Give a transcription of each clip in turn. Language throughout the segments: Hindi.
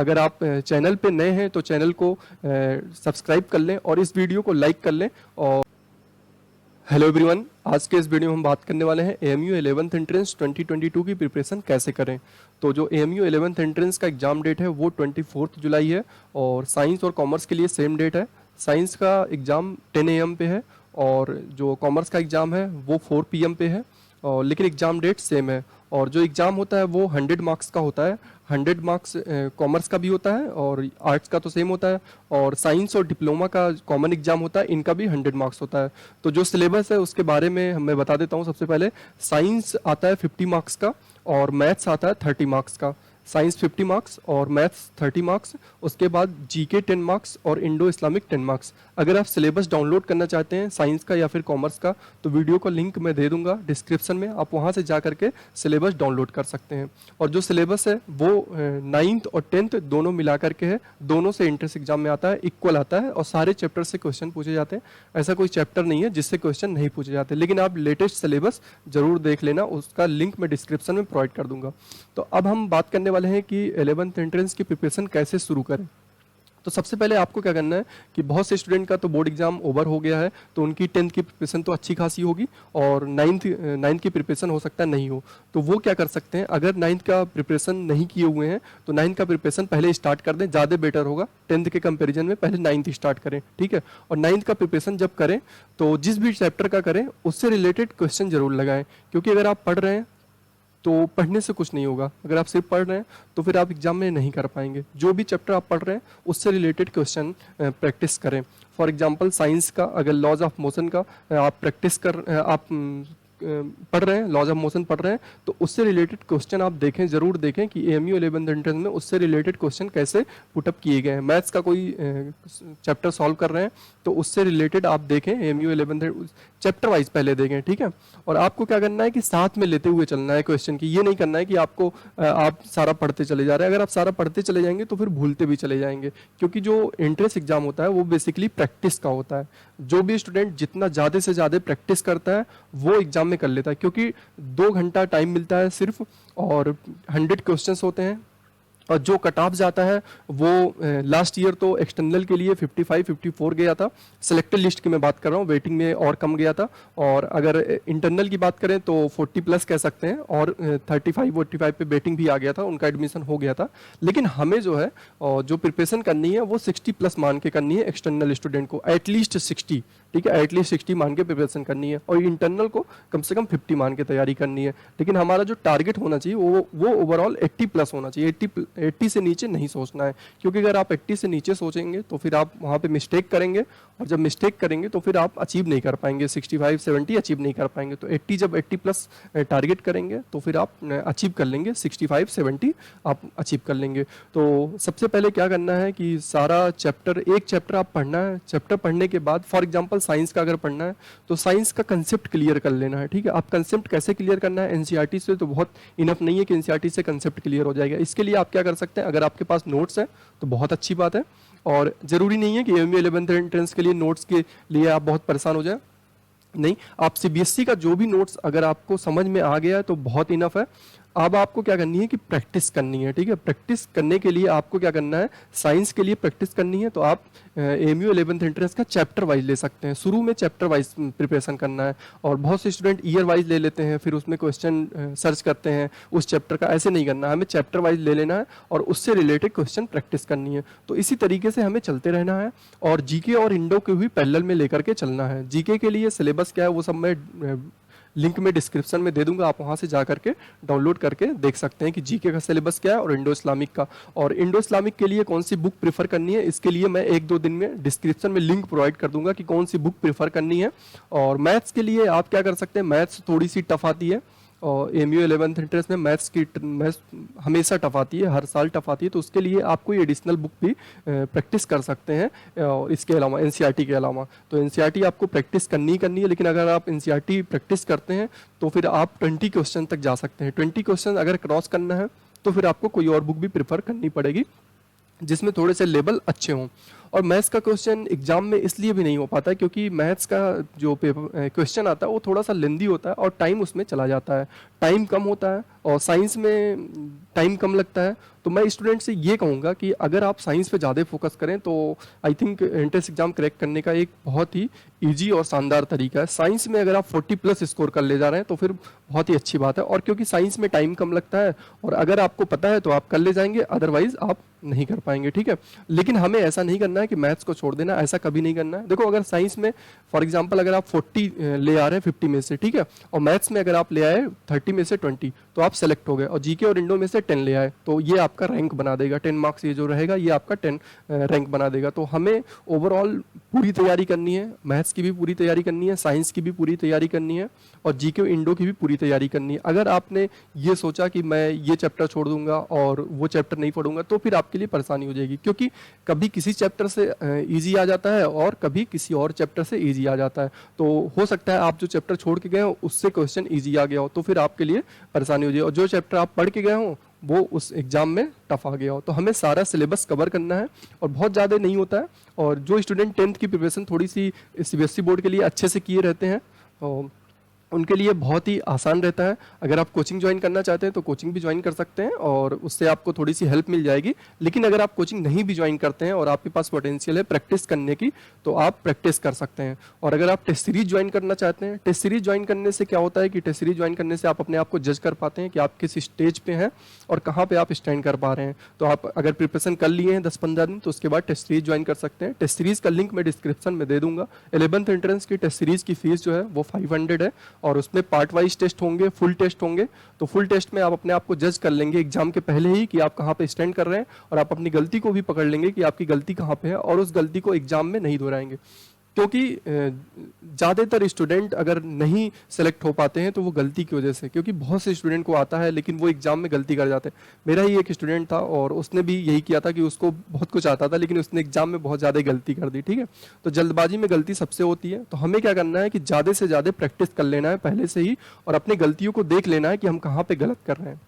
अगर आप चैनल पे नए हैं तो चैनल को सब्सक्राइब कर लें और इस वीडियो को लाइक कर लें। और हेलो एवरीवन, आज के इस वीडियो में हम बात करने वाले हैं एएमयू 11th एंट्रेंस 2022 की प्रिपरेशन कैसे करें। तो जो एएमयू 11th एंट्रेंस का एग्जाम डेट है वो 24 जुलाई है और साइंस और कॉमर्स के लिए सेम डेट है। साइंस का एग्ज़ाम 10 AM पे है और जो कॉमर्स का एग्ज़ाम है वो 4 PM पे है, और लेकिन एग्ज़ाम डेट सेम है। और जो एग्ज़ाम होता है वो 100 मार्क्स का होता है। 100 मार्क्स कॉमर्स का भी होता है और आर्ट्स का तो सेम होता है, और साइंस और डिप्लोमा का कॉमन एग्जाम होता है, इनका भी 100 मार्क्स होता है। तो जो सिलेबस है उसके बारे में मैं बता देता हूँ। सबसे पहले साइंस आता है 50 मार्क्स का और मैथ्स आता है 30 मार्क्स का। साइंस 50 मार्क्स और मैथ्स 30 मार्क्स। उसके बाद जीके 10 मार्क्स और इंडो इस्लामिक 10 मार्क्स। अगर आप सिलेबस डाउनलोड करना चाहते हैं साइंस का या फिर कॉमर्स का तो वीडियो का लिंक मैं दे दूंगा डिस्क्रिप्शन में, आप वहां से जा करके सिलेबस डाउनलोड कर सकते हैं। और जो सिलेबस है वो 9th और 10th दोनों मिला करके है, दोनों से एंट्रेंस एग्जाम में आता है, इक्वल आता है और सारे चैप्टर से क्वेश्चन पूछे जाते हैं। ऐसा कोई चैप्टर नहीं है जिससे क्वेश्चन नहीं पूछे जाते, लेकिन आप लेटेस्ट सिलेबस जरूर देख लेना, उसका लिंक मैं डिस्क्रिप्शन में प्रोवाइड कर दूंगा। तो अब हम बात करने वाले हैं कि 11th एंट्रेंस की प्रिपरेशन कैसे शुरू करें। तो सबसे पहले आपको क्या करना है कि बहुत से स्टूडेंट का तो बोर्ड एग्जाम ओवर हो गया है, तो उनकी 10th की प्रिपरेशन तो अच्छी खासी होगी और 9th की प्रिपरेशन हो सकता है नहीं हो। तो वो क्या कर सकते हैं, अगर 9th का प्रिपरेशन नहीं किए हुए हैं तो 9th का प्रिपरेशन पहले स्टार्ट कर दें, ज़्यादा बेटर होगा। 10th के कंपैरिजन में पहले 9th स्टार्ट करें, ठीक है। और 9th का प्रिपरेशन जब करें तो जिस भी चैप्टर का करें उससे रिलेटेड क्वेश्चन जरूर लगाएं, क्योंकि अगर आप पढ़ रहे हैं तो पढ़ने से कुछ नहीं होगा। अगर आप सिर्फ पढ़ रहे हैं तो फिर आप एग्जाम में नहीं कर पाएंगे। जो भी चैप्टर आप पढ़ रहे हैं उससे रिलेटेड क्वेश्चन प्रैक्टिस करें। फॉर एग्जांपल साइंस का अगर लॉज ऑफ मोशन का आप प्रैक्टिस कर आप पढ़ रहे हैं, लॉज ऑफ मोशन पढ़ रहे हैं, तो उससे रिलेटेड क्वेश्चन आप देखें, जरूर देखें कि एएमयू 11th एंट्रेंस में उससे रिलेटेड क्वेश्चन कैसे पुटअप किए गए हैं। मैथ्स का कोई चैप्टर सॉल्व कर रहे हैं तो उससे रिलेटेड आप देखें, एएमयू 11th चैप्टर वाइज पहले देखें, ठीक है। और आपको क्या करना है कि साथ में लेते हुए चलना है क्वेश्चन की, ये नहीं करना है कि आपको आप सारा पढ़ते चले जा रहे हैं। अगर आप सारा पढ़ते चले जाएंगे तो फिर भूलते भी चले जाएंगे, क्योंकि जो एंट्रेंस एग्जाम होता है वो बेसिकली प्रैक्टिस का होता है। जो भी स्टूडेंट जितना ज़्यादा से ज़्यादा प्रैक्टिस करता है वो एग्जाम में कर लेता है, क्योंकि 2 घंटा टाइम मिलता है सिर्फ और 100 क्वेश्चंस होते हैं। और जो कट ऑफ जाता है वो लास्ट ईयर तो एक्सटर्नल के लिए 55-54 गया था। सिलेक्टेड लिस्ट की मैं बात कर रहा हूँ, वेटिंग में और कम गया था। और अगर इंटरनल की बात करें तो 40 प्लस कह सकते हैं, और 35-45 पे वेटिंग भी आ गया था, उनका एडमिशन हो गया था। लेकिन हमें जो है जो प्रिपरेशन करनी है वो 60 प्लस मान के करनी है एक्सटर्नल स्टूडेंट को, एटलीस्ट 60, ठीक है, एटलीस्ट 60 मान के प्रिपरेशन करनी है। और इंटरनल को कम से कम 50 मान के तैयारी करनी है। लेकिन हमारा जो टारगेट होना चाहिए वो ओवरऑल 80 प्लस होना चाहिए। 80 से नीचे नहीं सोचना है, क्योंकि अगर आप 80 से नीचे सोचेंगे तो फिर आप वहाँ पे मिस्टेक करेंगे, और जब मिस्टेक करेंगे तो फिर आप अचीव नहीं कर पाएंगे, 65-70 अचीव नहीं कर पाएंगे। तो 80 जब 80 प्लस टारगेट करेंगे तो फिर आप अचीव कर लेंगे, 65-70 आप अचीव कर लेंगे। तो सबसे पहले क्या करना है कि सारा एक चैप्टर आप पढ़ना है। चैप्टर पढ़ने के बाद फॉर एग्जाम्पल साइंस का अगर पढ़ना है तो साइंस का कंसेप्ट क्लियर कर लेना है, ठीक है। आप कंसेप्ट कैसे क्लियर करना है, एनसीईआरटी से तो बहुत इनफ नहीं है कि एनसीईआरटी से कंसेप्ट क्लियर हो जाएगा। इसके लिए आप क्या कर सकते हैं, अगर आपके पास नोट्स है तो बहुत अच्छी बात है, और जरूरी नहीं है कि एएमयू 11th एंट्रेंस के लिए नोट्स के लिए आप बहुत परेशान हो जाए। नहीं, आप सीबीएसई का जो भी नोट्स अगर आपको समझ में आ गया है तो बहुत इनफ है। अब आपको क्या करनी है कि प्रैक्टिस करनी है, ठीक है। प्रैक्टिस करने के लिए आपको क्या करना है, साइंस के लिए प्रैक्टिस करनी है तो आप एएमयू 11th एंट्रेंस का चैप्टर वाइज ले सकते हैं। शुरू में चैप्टर वाइज प्रिपरेशन करना है, और बहुत से स्टूडेंट ईयर वाइज ले लेते हैं, फिर उसमें क्वेश्चन सर्च करते हैं उस चैप्टर का। ऐसे नहीं करना है, हमें चैप्टर वाइज ले लेना है और उससे रिलेटेड क्वेश्चन प्रैक्टिस करनी है। तो इसी तरीके से हमें चलते रहना है, और जीके और इंडो को भी पैरेलल में लेकर के चलना है। जीके के लिए सिलेबस क्या है वो सब मैं लिंक में डिस्क्रिप्शन में दे दूंगा, आप वहां से जा करके डाउनलोड करके देख सकते हैं कि जीके का सिलेबस क्या है और इंडो इस्लामिक का। और इंडो इस्लामिक के लिए कौन सी बुक प्रेफर करनी है, इसके लिए मैं 1-2 दिन में डिस्क्रिप्शन में लिंक प्रोवाइड कर दूंगा कि कौन सी बुक प्रेफर करनी है। और मैथ्स के लिए आप क्या कर सकते हैं, मैथ्स थोड़ी सी टफ आती है, और एएमयू 11th एंट्रेंस में मैथ्स हमेशा टफ आती है, हर साल टफ आती है। तो उसके लिए आप कोई एडिशनल बुक भी प्रैक्टिस कर सकते हैं, और इसके अलावा एनसीईआरटी के अलावा। तो एनसीईआरटी आपको प्रैक्टिस करनी ही करनी है, लेकिन अगर आप एनसीईआरटी प्रैक्टिस करते हैं तो फिर आप 20 क्वेश्चन तक जा सकते हैं। 20 क्वेश्चन अगर क्रॉस करना है तो फिर आपको कोई और बुक भी प्रेफर करनी पड़ेगी जिसमें थोड़े से लेवल अच्छे हों। और मैथ्स का क्वेश्चन एग्जाम में इसलिए भी नहीं हो पाता है क्योंकि मैथ्स का जो पेपर क्वेश्चन आता है वो थोड़ा सा लेंदी होता है और टाइम उसमें चला जाता है, टाइम कम होता है, और साइंस में टाइम कम लगता है। तो मैं स्टूडेंट से ये कहूँगा कि अगर आप साइंस पे ज़्यादा फोकस करें तो I think entrance exam crack करने का एक बहुत ही इजी और शानदार तरीका है। साइंस में अगर आप 40+ स्कोर कर ले जा रहे हैं तो फिर बहुत ही अच्छी बात है, और क्योंकि साइंस में टाइम कम लगता है और अगर आपको पता है तो आप कर ले जाएंगे, अदरवाइज आप नहीं कर पाएंगे, ठीक है। लेकिन हमें ऐसा नहीं करना है कि मैथ्स को छोड़ देना, ऐसा कभी नहीं करना है। देखो अगर साइंस में फॉर एग्जांपल अगर आप 40 ले आ रहे हैं 50 में से, ठीक है, और मैथ्स में अगर आप ले आए 30 में से 20 तो आप सेलेक्ट हो गए, और जीके और इंडो में से 10 ले आए तो ये आपका रैंक बना देगा, 10 मार्क्स ये जो रहेगा ये आपका 10 रैंक बना देगा। तो हमें ओवरऑल पूरी तैयारी करनी है, मैथ्स की भी पूरी तैयारी करनी है, साइंस की भी पूरी तैयारी करनी है, और जीके इंडो की भी पूरी तैयारी करनी है। अगर आपने ये सोचा कि मैं ये चैप्टर छोड़ दूंगा और वो चैप्टर नहीं पढ़ूंगा तो फिर आपके लिए परेशानी हो जाएगी, क्योंकि कभी किसी चैप्टर से इजी आ जाता है और कभी किसी और चैप्टर से इजी आ जाता है। तो हो सकता है आप जो चैप्टर छोड़ के गए हो उससे क्वेश्चन इजी आ गया हो तो फिर आपके लिए परेशानी हो जाए, और जो चैप्टर आप पढ़ के गए हो वो उस एग्जाम में टफ आ गया हो। तो हमें सारा सिलेबस कवर करना है और बहुत ज़्यादा नहीं होता है। और जो स्टूडेंट 10th की प्रिपरेशन थोड़ी सी सीबीएसई बोर्ड के लिए अच्छे से किए रहते हैं तो उनके लिए बहुत ही आसान रहता है। अगर आप कोचिंग ज्वाइन करना चाहते हैं तो कोचिंग भी ज्वाइन कर सकते हैं और उससे आपको थोड़ी सी हेल्प मिल जाएगी। लेकिन अगर आप कोचिंग नहीं भी ज्वाइन करते हैं और आपके पास पोटेंशियल है प्रैक्टिस करने की तो आप प्रैक्टिस कर सकते हैं। और अगर आप टेस्ट सीरीज ज्वाइन करना चाहते हैं, टेस्ट सीरीज ज्वाइन करने से क्या होता है कि टेस्ट सीरीज ज्वाइन करने से आप अपने आप को जज कर पाते हैं कि आप किस स्टेज पे हैं और कहाँ पे आप स्टैंड कर पा रहे हैं। तो आप अगर प्रिपरेशन कर लिए हैं 10-15 दिन तो उसके बाद टेस्ट सीरीज ज्वाइन कर सकते हैं। टेस्ट सीरीज का लिंक मैं डिस्क्रिप्शन में दे दूंगा। 11th एंट्रेंस की टेस्ट सीरीज की फीस जो है वो 500 है और उसमें पार्ट वाइज टेस्ट होंगे, फुल टेस्ट होंगे। तो फुल टेस्ट में आप अपने आप को जज कर लेंगे एग्जाम के पहले ही कि आप कहाँ पे स्टैंड कर रहे हैं, और आप अपनी गलती को भी पकड़ लेंगे कि आपकी गलती कहाँ पे है और उस गलती को एग्जाम में नहीं दोहराएंगे। क्योंकि ज़्यादातर स्टूडेंट अगर नहीं सेलेक्ट हो पाते हैं तो वो गलती की वजह से, क्योंकि बहुत से स्टूडेंट को आता है लेकिन वो एग्जाम में गलती कर जाते हैं। मेरा ही एक स्टूडेंट था और उसने भी यही किया था कि उसको बहुत कुछ आता था लेकिन उसने एग्जाम में बहुत ज़्यादा गलती कर दी, ठीक है। तो जल्दबाजी में गलती सबसे होती है। तो हमें क्या करना है कि ज़्यादा से ज़्यादा प्रैक्टिस कर लेना है पहले से ही और अपनी गलतियों को देख लेना है कि हम कहाँ पर गलत कर रहे हैं।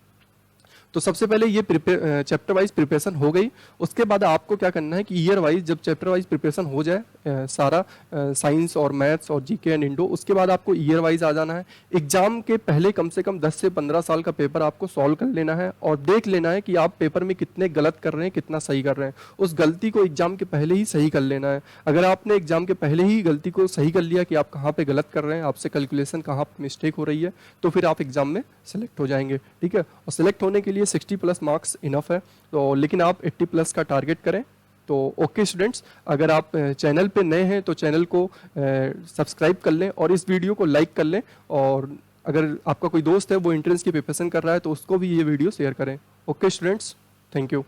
तो सबसे पहले ये चैप्टर वाइज प्रिपरेशन हो गई। उसके बाद आपको क्या करना है कि ईयर वाइज जब चैप्टर वाइज प्रिपरेशन हो जाए सारा साइंस और मैथ्स और जीके एंड इंडो, उसके बाद आपको ईयर वाइज आ जाना है। एग्जाम के पहले कम से कम 10 से 15 साल का पेपर आपको सॉल्व कर लेना है और देख लेना है कि आप पेपर में कितने गलत कर रहे हैं, कितना सही कर रहे हैं। उस गलती को एग्जाम के पहले ही सही कर लेना है। अगर आपने एग्जाम के पहले ही गलती को सही कर लिया कि आप कहाँ पे गलत कर रहे हैं, आपसे कैलकुलेशन कहाँ पे मिस्टेक हो रही है, तो फिर आप एग्जाम में सेलेक्ट हो जाएंगे, ठीक है। और सेलेक्ट होने के लिए 60+ मार्क्स इनफ है, तो लेकिन आप 80+ का टारगेट करें। तो ओके स्टूडेंट्स, अगर आप चैनल पे नए हैं तो चैनल को सब्सक्राइब कर लें और इस वीडियो को लाइक कर लें, और अगर आपका कोई दोस्त है वो एंट्रेंस की प्रिपरेशन कर रहा है तो उसको भी ये वीडियो शेयर करें। Okay students, thank you.